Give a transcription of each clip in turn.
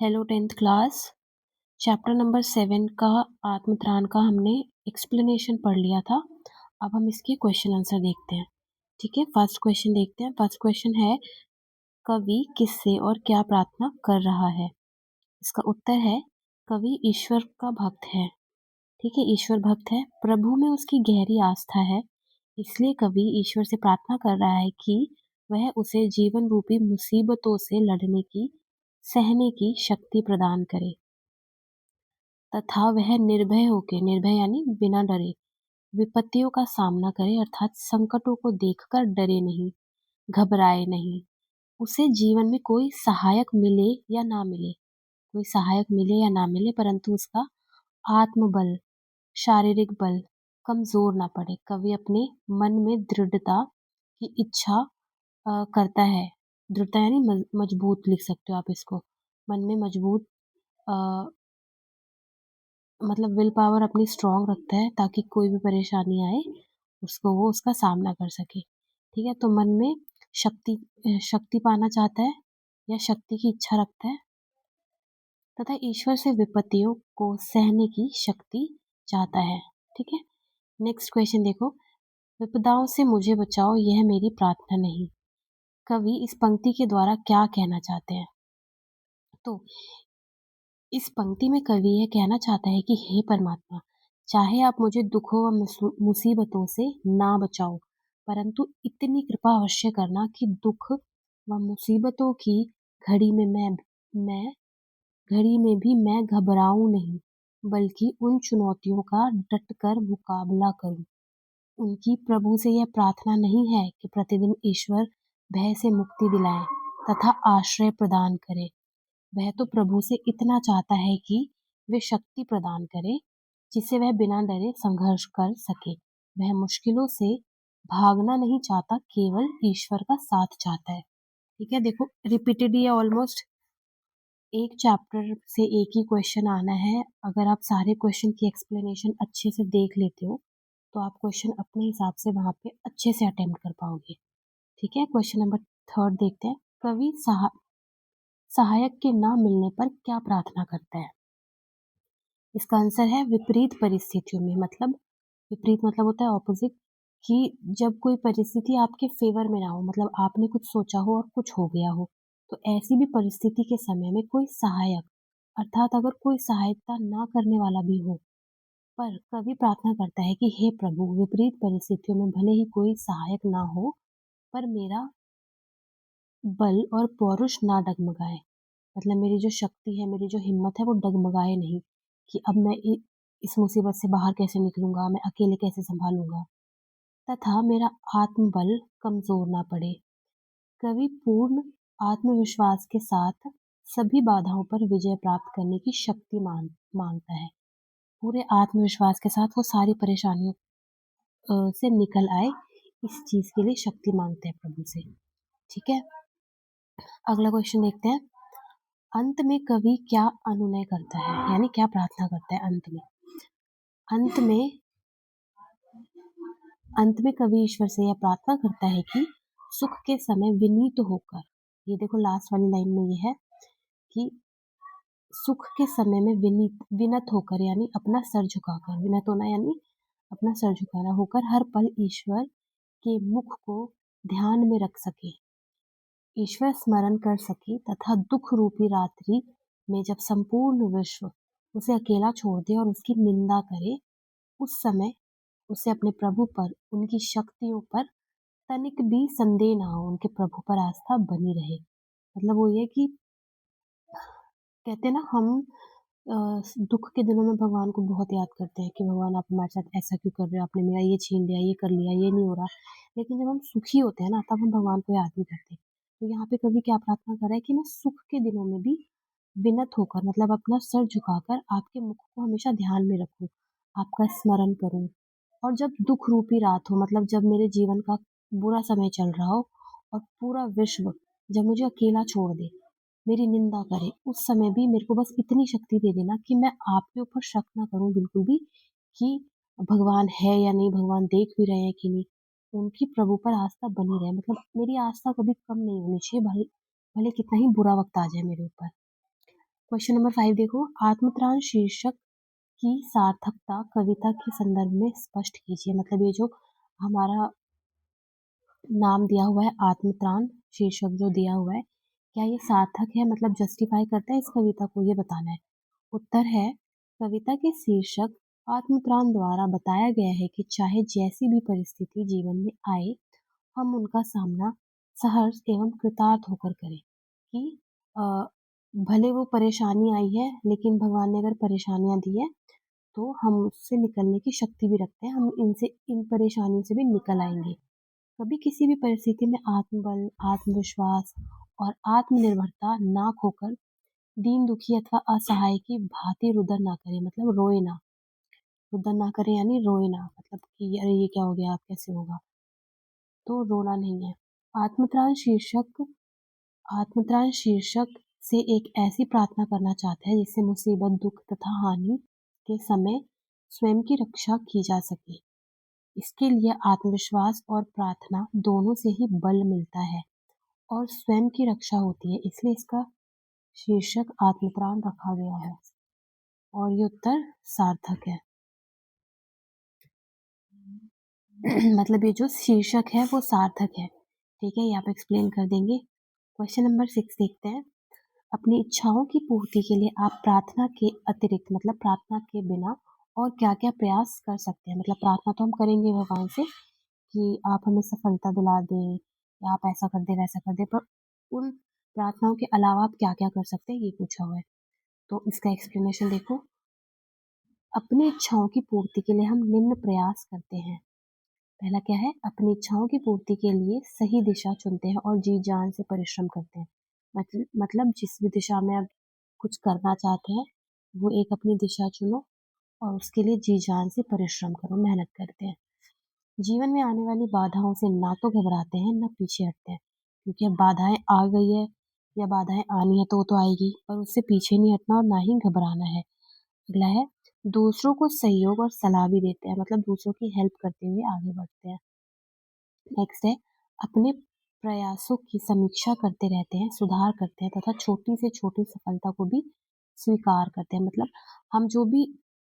Hello 10th class. Chapter number 7 का आत्मत्राण का हमने एक्सप्लेनेशन पढ़ लिया था। अब हम इसके क्वेश्चन आंसर देखते हैं। ठीक है, फर्स्ट क्वेश्चन देखते हैं। फर्स्ट क्वेश्चन है, कवि किससे और क्या प्रार्थना कर रहा है? इसका उत्तर है, कवि ईश्वर का भक्त है। ठीक है, ईश्वर भक्त है, प्रभु में उसकी गहरी आस्था है, इसलिए कवि ईश्वर से प्रार्थना कर रहा है कि वह उसे जीवन रूपी मुसीबतों से लड़ने की, सहने की शक्ति प्रदान करे तथा वह निर्भय होके, निर्भय यानी बिना डरे, विपत्तियों का सामना करे, अर्थात संकटों को देखकर डरे नहीं, घबराए नहीं। उसे जीवन में कोई सहायक मिले या ना मिले, कोई सहायक मिले या ना मिले, परंतु उसका आत्मबल, शारीरिक बल कमजोर ना पड़े। कवि अपने मन में दृढ़ता की इच्छा करता है। दृढ़ता यानी मजबूत, लिख सकते हो आप इसको। मन में मजबूत मतलब विल पावर अपनी स्ट्रांग रखता है, ताकि कोई भी परेशानी आए उसको वो उसका सामना कर सके। ठीक है, तो मन में शक्ति पाना चाहता है या शक्ति की इच्छा रखता है, तथा ईश्वर से विपत्तियों को सहने की शक्ति चाहता है। ठीक है, नेक्स्ट क्वेश्चन देखो। विपदाओं से मुझे बचाओ, यह मेरी प्रार्थना नहीं। कवि इस पंक्ति के द्वारा क्या कहना चाहते हैं? तो इस पंक्ति में कवि यह कहना चाहता है कि हे परमात्मा, चाहे आप मुझे दुखों व मुसीबतों से ना बचाओ, परंतु इतनी कृपा अवश्य करना कि दुख व मुसीबतों की घड़ी में मैं घड़ी में भी मैं घबराऊं नहीं, बल्कि उन चुनौतियों का डटकर मुकाबला करूं। उनकी प्रभु से यह प्रार्थना नहीं है कि प्रतिदिन ईश्वर भय से मुक्ति दिलाए तथा आश्रय प्रदान करे। वह तो प्रभु से इतना चाहता है कि वे शक्ति प्रदान करे, जिससे वह बिना डरे संघर्ष कर सके। वह मुश्किलों से भागना नहीं चाहता, केवल ईश्वर का साथ चाहता है। ठीक है, देखो रिपीटेड ही है ऑलमोस्ट। एक चैप्टर से एक ही क्वेश्चन आना है। अगर आप सारे क्वेश्चन की एक्सप्लेनेशन अच्छे से देख लेते हो, तो आप क्वेश्चन अपने हिसाब से वहां पे अच्छे से अटेम्प्ट कर पाओगे। ठीक है, क्वेश्चन नंबर 3 देखते हैं। कवि सहायक के ना मिलने पर क्या प्रार्थना करता है? इसका आंसर है, विपरीत परिस्थितियों में, मतलब विपरीत मतलब होता है ऑपोजिट, कि जब कोई परिस्थिति आपके फेवर में ना हो, मतलब आपने कुछ सोचा हो और कुछ हो गया हो, तो ऐसी भी परिस्थिति के समय में कोई सहायक, अर्थात अगर कोई सहायता ना करने वाला भी हो, पर कवि प्रार्थना करता है कि हे प्रभु, विपरीत परिस्थितियों में भले ही कोई सहायक ना हो, पर मेरा बल और पौरुष ना डगमगाए। मतलब मेरी जो शक्ति है, मेरी जो हिम्मत है, वो डगमगाए नहीं, कि अब मैं इस मुसीबत से बाहर कैसे निकलूंगा, मैं अकेले कैसे संभालूंगा, तथा मेरा आत्मबल कमजोर ना पड़े। कवि पूर्ण आत्मविश्वास के साथ सभी बाधाओं पर विजय प्राप्त करने की शक्ति मांगता है। पूरे आत्मविश्वास के साथ वो सारी परेशानियों से निकल आए, इस चीज के लिए शक्ति मांगते हैं प्रभु से। ठीक है, अगला क्वेश्चन देखते हैं। अंत में कवि क्या अनुनय करता है, यानी क्या प्रार्थना करता है अंत में? अंत में अंत में कवि ईश्वर से यह प्रार्थना करता है कि सुख के समय विनीत होकर, ये देखो लास्ट वाली लाइन में ये है कि सुख के समय में विनत होकर, यानी अपना सर झुकाकर, विनत होना यानी अपना सर झुकाना होकर, हर पल ईश्वर के मुख को ध्यान में रख सके, ईश्वर स्मरण कर सके, तथा दुख रूपी रात्रि में जब संपूर्ण विश्व उसे अकेला छोड़ दे और उसकी निंदा करे, उस समय उसे अपने प्रभु पर, उनकी शक्तियों पर तनिक भी संदेह ना हो, उनके प्रभु पर आस्था बनी रहे। मतलब वो ये कि कहते हैं ना, हम दुख के दिनों में भगवान को बहुत याद करते हैं कि भगवान आप हमारे साथ ऐसा क्यों कर रहे हो, आपने मेरा ये छीन लिया, ये कर लिया, ये नहीं हो रहा। लेकिन जब हम सुखी होते हैं ना, तब हम भगवान को याद नहीं करते। तो यहाँ पे कवि क्या प्रार्थना कर रहा है कि मैं सुख के दिनों में भी विनत होकर, मतलब अपना सर झुकाकर आपके मुख को हमेशा ध्यान में रखूं, आपका स्मरण करूं। और जब दुख रूपी रात हो, मतलब जब मेरे जीवन का बुरा समय चल रहा हो और पूरा विश्व जब मुझे अकेला छोड़ दे, मेरी निंदा करे, उस समय भी मेरे को बस इतनी शक्ति दे देना कि मैं आपके ऊपर शक ना करूं बिल्कुल भी, कि भगवान है या नहीं, भगवान देख भी रहे हैं कि नहीं। उनकी प्रभु पर आस्था बनी रहे, मतलब मेरी आस्था कभी कम नहीं होनी चाहिए, भले भले कितना ही बुरा वक्त आ जाए मेरे ऊपर। क्वेश्चन नंबर 5 देखो, आत्मत्राण शीर्षक की सार्थकता कविता के संदर्भ में स्पष्ट कीजिए। मतलब ये जो हमारा नाम दिया हुआ है आत्मत्राण शीर्षक जो दिया हुआ है, क्या ये सार्थक है, मतलब जस्टिफाई करता है इस कविता को, ये बताना है। उत्तर है, कविता के शीर्षक आत्मत्राण द्वारा बताया गया है कि चाहे जैसी भी परिस्थिति जीवन में आए, हम उनका सामना सहर्ष एवं कृतार्थ होकर करें। कि अ, भले वो परेशानी आई है, लेकिन भगवान ने अगर परेशानियां दी है तो हम उससे निकलने की शक्ति भी रखते हैं, हम इनसे इन परेशानियों से भी निकल आएंगे। कभी किसी भी परिस्थिति में आत्मबल, आत्मविश्वास और आत्मनिर्भरता ना खोकर दीन दुखी अथवा असहाय की भांति रुदन ना करें, मतलब रोए ना। रुदन ना करें यानी रोए ना, मतलब कि अरे ये क्या हो गया, अब कैसे होगा, तो रोना नहीं है। आत्मत्राण शीर्षक आत्मत्राण शीर्षक से एक ऐसी प्रार्थना करना चाहता है जिससे मुसीबत, दुख तथा हानि के समय स्वयं की रक्षा की जा सके। इसके लिए आत्मविश्वास और प्रार्थना दोनों से ही बल मिलता है और स्वयं की रक्षा होती है, इसलिए इसका शीर्षक आत्मत्राण रखा गया है और ये उत्तर सार्थक है। मतलब ये जो शीर्षक है वो सार्थक है। ठीक है, ये आप एक्सप्लेन कर देंगे। क्वेश्चन नंबर 6 देखते हैं। अपनी इच्छाओं की पूर्ति के लिए आप प्रार्थना के अतिरिक्त, मतलब प्रार्थना के बिना और क्या क्या प्रयास कर सकते हैं। मतलब प्रार्थना तो हम करेंगे भगवान से कि आप हमें सफलता दिला दें या आप ऐसा कर दे वैसा कर दे, पर उन प्रार्थनाओं के अलावा आप क्या क्या कर सकते हैं, ये पूछा हुआ है। तो इसका एक्सप्लेनेशन देखो। अपनी इच्छाओं की पूर्ति के लिए हम निम्न प्रयास करते हैं। पहला क्या है, अपनी इच्छाओं की पूर्ति के लिए सही दिशा चुनते हैं और जी जान से परिश्रम करते हैं। मतलब जिस भी दिशा में आप कुछ करना चाहते हैं, वो एक अपनी दिशा चुनो और उसके लिए जी जान से परिश्रम करो, मेहनत करते हैं। जीवन में आने वाली बाधाओं से ना तो घबराते हैं ना पीछे हटते हैं, क्योंकि अब बाधाएं आ गई है या बाधाएं आनी है तो वो तो आएगी, पर उससे पीछे नहीं हटना और ना ही घबराना है। अगला है, दूसरों को सहयोग और सलाह भी देते हैं, मतलब दूसरों की हेल्प करते हुए आगे बढ़ते हैं। नेक्स्ट है, अपने प्रयासों की समीक्षा करते रहते हैं, सुधार करते हैं तथा छोटी से छोटी सफलता को भी स्वीकार करते हैं। मतलब हम जो भी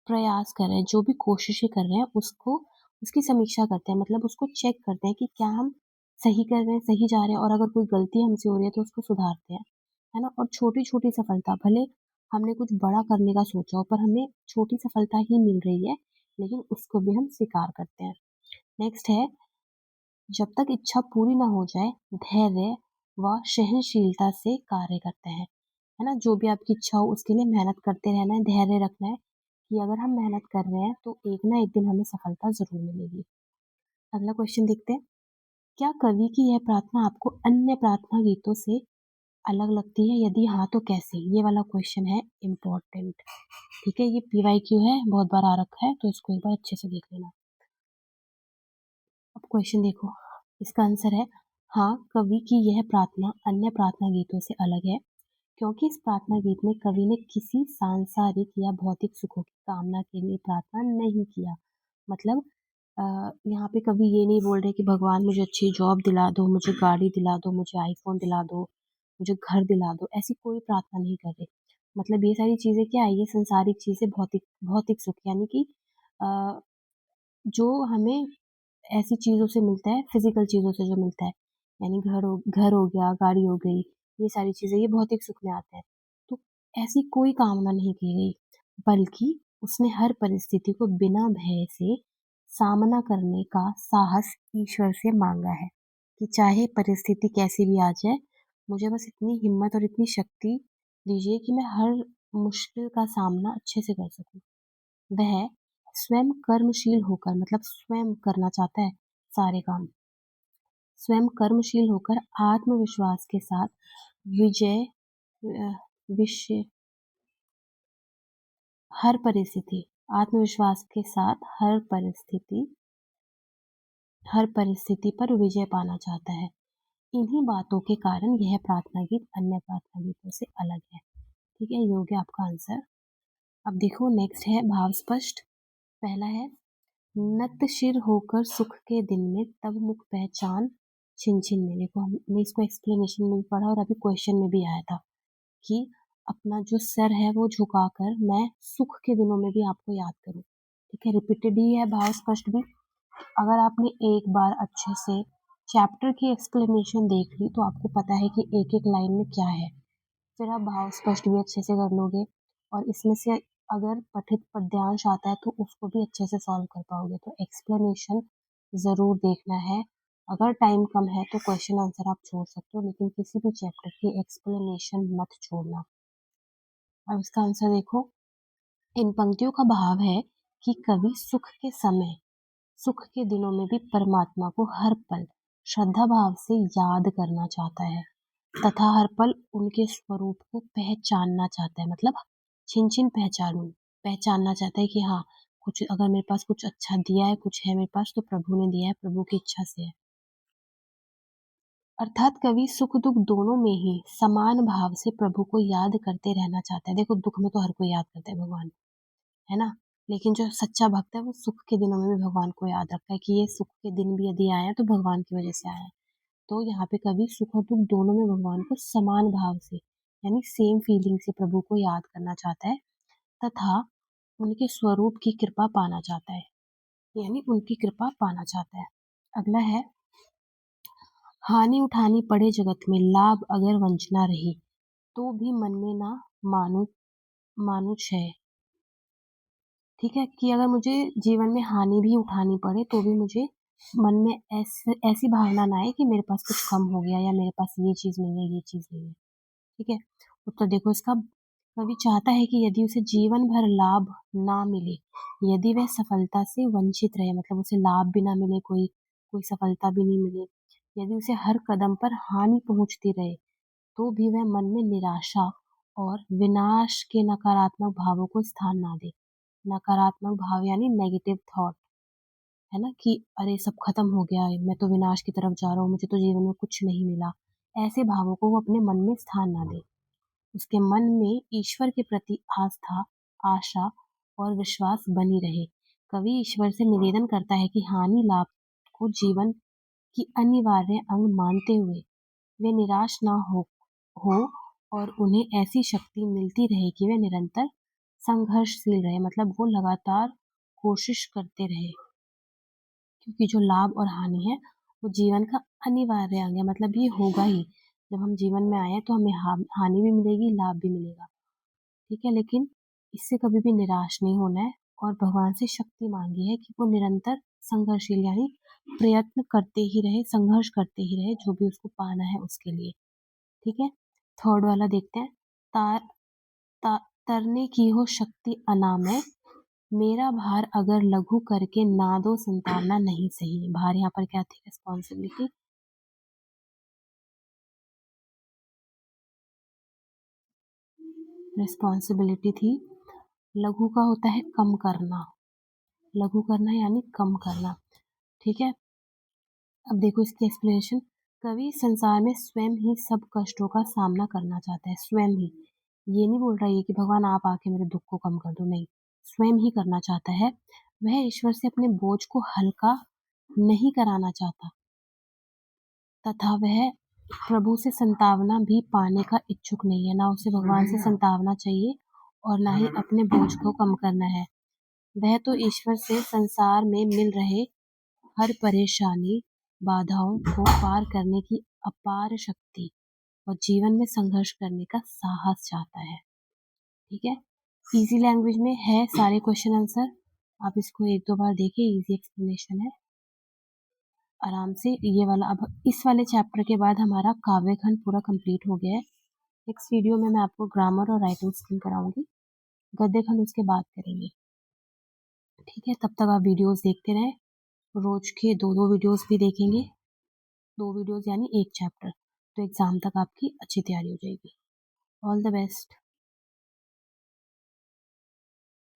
प्रयास कर रहे हैं, जो भी कोशिशें कर रहे हैं, उसको उसकी समीक्षा करते हैं, मतलब उसको चेक करते हैं कि क्या हम सही कर रहे हैं, सही जा रहे हैं, और अगर कोई गलती हमसे हो रही है तो उसको सुधारते हैं, है ना। और छोटी छोटी सफलता, भले हमने कुछ बड़ा करने का सोचा हो पर हमें छोटी सफलता ही मिल रही है, लेकिन उसको भी हम स्वीकार करते हैं। नेक्स्ट है, जब तक इच्छा पूरी ना हो जाए धैर्य व सहनशीलता से कार्य करते हैं, है ना। जो भी आपकी इच्छा हो उसके लिए मेहनत करते रहना है, धैर्य रखना है कि अगर हम मेहनत कर रहे हैं तो एक ना एक दिन हमें सफलता जरूर मिलेगी। अगला क्वेश्चन देखते हैं। क्या कवि की यह प्रार्थना आपको अन्य प्रार्थना गीतों से अलग लगती है, यदि हाँ तो कैसे? ये वाला क्वेश्चन है इम्पोर्टेंट। ठीक है, ये PYQ है, बहुत बार आ रखा है, तो इसको एक बार अच्छे से देख लेना। अब क्वेश्चन देखो, इसका आंसर है हाँ, कवि की यह प्रार्थना अन्य प्रार्थना गीतों से अलग है, क्योंकि इस प्रार्थना गीत में कवि ने किसी सांसारिक या भौतिक सुखों की कामना के लिए प्रार्थना नहीं किया। मतलब यहाँ पे कवि ये नहीं बोल रहे कि भगवान मुझे अच्छी जॉब दिला दो, मुझे गाड़ी दिला दो, मुझे आईफोन दिला दो, मुझे घर दिला दो, ऐसी कोई प्रार्थना नहीं कर रहे। मतलब ये सारी चीजें क्या है, ये संसारिक चीजें, भौतिक भौतिक सुख, यानी कि अ, जो हमें ऐसी चीज़ों से मिलता है, फिजिकल चीज़ों से जो मिलता है, यानी घर हो गया, गाड़ी हो गई, ये सारी चीज़ें ये भौतिक सुख में आते हैं। तो ऐसी कोई कामना नहीं की गई, बल्कि उसने हर परिस्थिति को बिना भय से सामना करने का साहस ईश्वर से मांगा है कि चाहे परिस्थिति कैसी भी आ जाए, मुझे बस इतनी हिम्मत और इतनी शक्ति दीजिए कि मैं हर मुश्किल का सामना अच्छे से कर सकूं। वह स्वयं कर्मशील होकर, मतलब स्वयं करना चाहता है सारे काम, स्वयं कर्मशील होकर आत्मविश्वास के साथ विजय विषय हर परिस्थिति आत्मविश्वास के साथ हर परिस्थिति पर विजय पाना चाहता है। इन्हीं बातों के कारण यह प्रार्थना गीत अन्य प्रार्थना गीतों से अलग है। ठीक है, ये हो गया आपका आंसर। अब देखो नेक्स्ट है भाव स्पष्ट। पहला है, नत शिर होकर सुख के दिन में तब मुख पहचान छिन छिन में। देखो हमने इसको एक्सप्लेनेशन में भी पढ़ा और अभी क्वेश्चन में भी आया था कि अपना जो सर है वो झुकाकर मैं सुख के दिनों में भी आपको याद करूं। ठीक है, रिपीटेड ही है भाव स्पष्ट भी। अगर आपने एक बार अच्छे से चैप्टर की एक्सप्लेनेशन देख ली तो आपको पता है कि एक एक लाइन में क्या है, फिर आप भाव स्पष्ट भी अच्छे से कर लोगे और इसमें से अगर पठित पद्यांश आता है तो उसको भी अच्छे से सॉल्व कर पाओगे। तो एक्सप्लेनेशन ज़रूर देखना है। अगर टाइम कम है तो क्वेश्चन आंसर आप छोड़ सकते हो, लेकिन किसी भी चैप्टर की एक्सप्लेनेशन मत छोड़ना। अब इसका आंसर देखो। इन पंक्तियों का भाव है कि कवि सुख के समय, सुख के दिनों में भी परमात्मा को हर पल श्रद्धा भाव से याद करना चाहता है तथा हर पल उनके स्वरूप को पहचानना चाहता है। मतलब छिन छिन पहचानना चाहता है कि हाँ, कुछ अगर मेरे पास कुछ अच्छा दिया है, कुछ है मेरे पास, तो प्रभु ने दिया है, प्रभु की इच्छा से है। अर्थात कवि सुख दुख दोनों में ही समान भाव से प्रभु को याद करते रहना चाहता है। देखो, दुख में तो हर कोई याद करता है भगवान, है ना? लेकिन जो सच्चा भक्त है वो सुख के दिनों में भी भगवान को याद रखता है कि ये सुख के दिन भी यदि आए हैं तो भगवान की वजह से आए हैं। तो यहाँ पे कवि सुख और दुख दोनों में भगवान को समान भाव से, यानी सेम फीलिंग से प्रभु को याद करना चाहता है तथा उनके स्वरूप की कृपा पाना चाहता है, यानी उनकी कृपा पाना चाहता है। अगला है, हानि उठानी पड़े जगत में, लाभ अगर वंचना रही, तो भी मन में ना मानु मानुष है। ठीक है, कि अगर मुझे जीवन में हानि भी उठानी पड़े तो भी मुझे मन में ऐसी भावना ना आए कि मेरे पास कुछ कम हो गया या मेरे पास ये चीज़ नहीं है, ये चीज़ नहीं है। ठीक है, उत्तर देखो इसका। कवि चाहता है कि यदि उसे जीवन भर लाभ ना मिले, यदि वह सफलता से वंचित रहे, मतलब उसे लाभ भी ना मिले, कोई सफलता भी नहीं मिले, यदि उसे हर कदम पर हानि पहुंचती रहे, तो भी वह मन में निराशा और विनाश के नकारात्मक भावों को स्थान ना दे। नकारात्मक भाव यानी नेगेटिव थॉट, है ना, कि अरे सब खत्म हो गया है, मैं तो विनाश की तरफ जा रहा हूँ, मुझे तो जीवन में कुछ नहीं मिला। ऐसे भावों को वो अपने मन में स्थान ना दे। उसके मन में ईश्वर के प्रति आस्था, आशा और विश्वास बनी रहे। कवि ईश्वर से निवेदन करता है कि हानि लाभ को जीवन की अनिवार्य अंग मानते हुए वे निराश ना हो और उन्हें ऐसी शक्ति मिलती रहे कि वे निरंतर संघर्षशील रहे, मतलब वो लगातार कोशिश करते रहे, क्योंकि जो लाभ और हानि है वो जीवन का अनिवार्य अंग है, मतलब ये होगा ही। जब हम जीवन में आए हैं तो हमें हानि भी मिलेगी, लाभ भी मिलेगा। ठीक है, लेकिन इससे कभी भी निराश नहीं होना है और भगवान से शक्ति मांगी है कि वो निरंतर संघर्षशील, यानी प्रयत्न करते ही रहे, संघर्ष करते ही रहे, जो भी उसको पाना है उसके लिए। ठीक है, थर्ड वाला देखते हैं। तार ता, तरने की हो शक्ति अनामय, मेरा भार अगर लघु करके ना दो संतावना नहीं सही। भार यहाँ पर क्या थी? रिस्पॉन्सिबिलिटी। रिस्पॉन्सिबिलिटी थी। लघु का होता है कम करना, लघु करना यानी कम करना। ठीक है, अब देखो इसकी एक्सप्लेनेशन। कवि संसार में स्वयं ही सब कष्टों का सामना करना चाहता है, स्वयं ही। ये नहीं बोल रहा है कि भगवान आप आके मेरे दुख को कम कर दो, नहीं, स्वयं ही करना चाहता है। वह ईश्वर से अपने बोझ को हल्का नहीं कराना चाहता तथा वह प्रभु से संतावना भी पाने का इच्छुक नहीं है। ना उसे भगवान से संतावना चाहिए और ना ही अपने बोझ को कम करना है। वह तो ईश्वर से संसार में मिल रहे हर परेशानी, बाधाओं को पार करने की अपार शक्ति और जीवन में संघर्ष करने का साहस चाहता है। ठीक है, इजी लैंग्वेज में है सारे क्वेश्चन आंसर। आप इसको एक दो बार देखिए, इजी एक्सप्लेनेशन है आराम से। ये वाला, अब इस वाले चैप्टर के बाद हमारा काव्य खंड पूरा कंप्लीट हो गया है। नेक्स्ट वीडियो में मैं आपको ग्रामर और राइटिंग स्किल कराऊंगी, गद्य खंड उसके बाद करेंगे। ठीक है, तब तक आप वीडियोस देखते रहें, रोज के दो दो वीडियोस भी देखेंगे, दो वीडियोस यानी एक चैप्टर, तो एग्जाम तक आपकी अच्छी तैयारी हो जाएगी। All the best.